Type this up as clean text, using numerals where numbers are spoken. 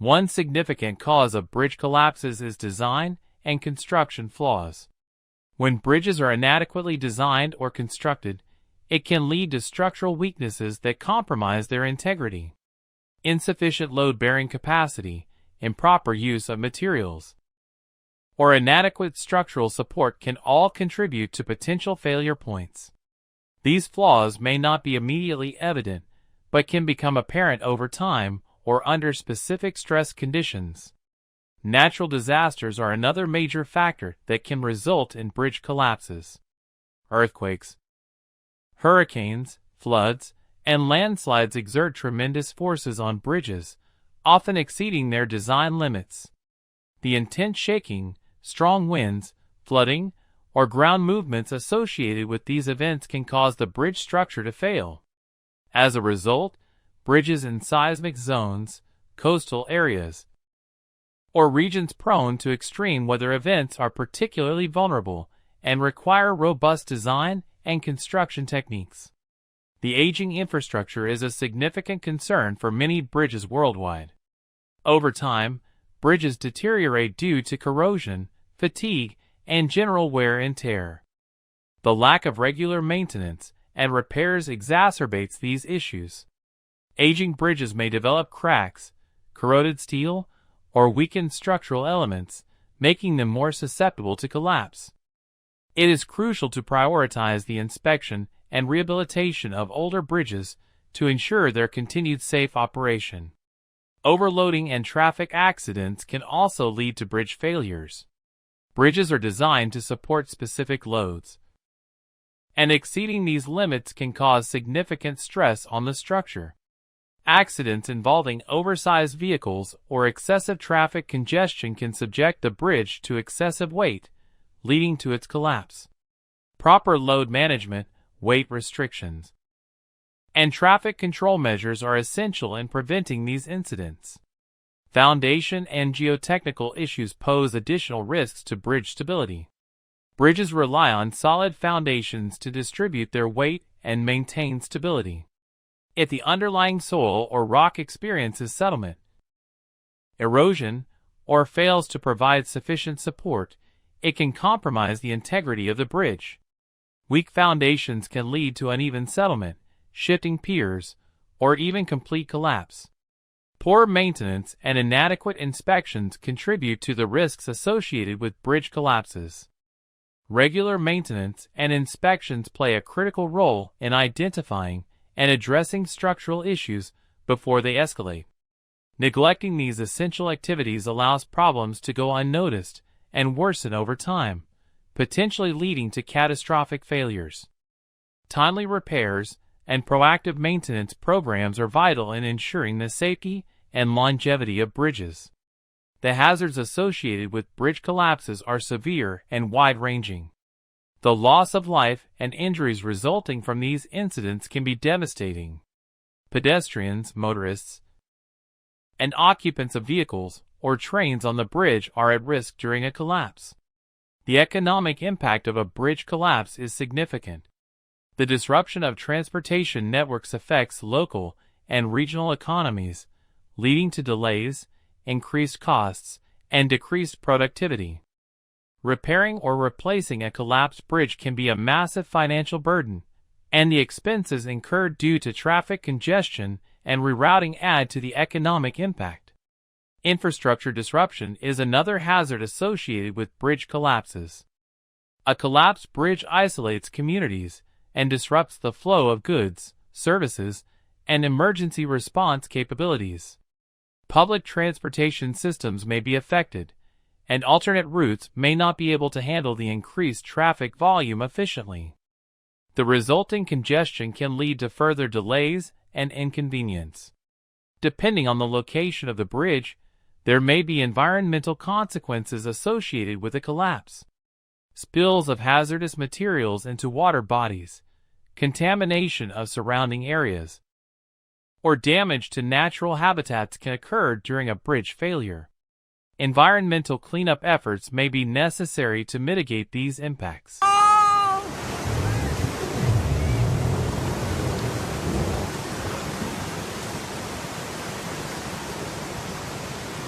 One significant cause of bridge collapses is design and construction flaws. When bridges are inadequately designed or constructed, it can lead to structural weaknesses that compromise their integrity. Insufficient load-bearing capacity, improper use of materials, or inadequate structural support can all contribute to potential failure points. These flaws may not be immediately evident, but can become apparent over time or under specific stress conditions. Natural disasters are another major factor that can result in bridge collapses. Earthquakes, hurricanes, floods, and landslides exert tremendous forces on bridges, often exceeding their design limits. The intense shaking, strong winds, flooding, or ground movements associated with these events can cause the bridge structure to fail. As a result, bridges in seismic zones, coastal areas, or regions prone to extreme weather events are particularly vulnerable and require robust design and construction techniques. The aging infrastructure is a significant concern for many bridges worldwide. Over time, bridges deteriorate due to corrosion, fatigue, and general wear and tear. The lack of regular maintenance and repairs exacerbates these issues. Aging bridges may develop cracks, corroded steel, or weakened structural elements, making them more susceptible to collapse. It is crucial to prioritize the inspection and rehabilitation of older bridges to ensure their continued safe operation. Overloading and traffic accidents can also lead to bridge failures. Bridges are designed to support specific loads, and exceeding these limits can cause significant stress on the structure. Accidents involving oversized vehicles or excessive traffic congestion can subject the bridge to excessive weight, leading to its collapse. Proper load management, weight restrictions, and traffic control measures are essential in preventing these incidents. Foundation and geotechnical issues pose additional risks to bridge stability. Bridges rely on solid foundations to distribute their weight and maintain stability. If the underlying soil or rock experiences settlement, erosion, or fails to provide sufficient support, it can compromise the integrity of the bridge. Weak foundations can lead to uneven settlement, shifting piers, or even complete collapse. Poor maintenance and inadequate inspections contribute to the risks associated with bridge collapses. Regular maintenance and inspections play a critical role in identifying and addressing structural issues before they escalate. Neglecting these essential activities allows problems to go unnoticed and worsen over time, potentially leading to catastrophic failures. Timely repairs and proactive maintenance programs are vital in ensuring the safety and longevity of bridges. The hazards associated with bridge collapses are severe and wide-ranging. The loss of life and injuries resulting from these incidents can be devastating. Pedestrians, motorists, and occupants of vehicles or trains on the bridge are at risk during a collapse. The economic impact of a bridge collapse is significant. The disruption of transportation networks affects local and regional economies, leading to delays, increased costs, and decreased productivity. Repairing or replacing a collapsed bridge can be a massive financial burden, and the expenses incurred due to traffic congestion and rerouting add to the economic impact. Infrastructure disruption is another hazard associated with bridge collapses. A collapsed bridge isolates communities and disrupts the flow of goods, services, and emergency response capabilities. Public transportation systems may be affected, and alternate routes may not be able to handle the increased traffic volume efficiently. The resulting congestion can lead to further delays and inconvenience. Depending on the location of the bridge, there may be environmental consequences associated with a collapse. Spills of hazardous materials into water bodies, contamination of surrounding areas, or damage to natural habitats can occur during a bridge failure. Environmental cleanup efforts may be necessary to mitigate these impacts.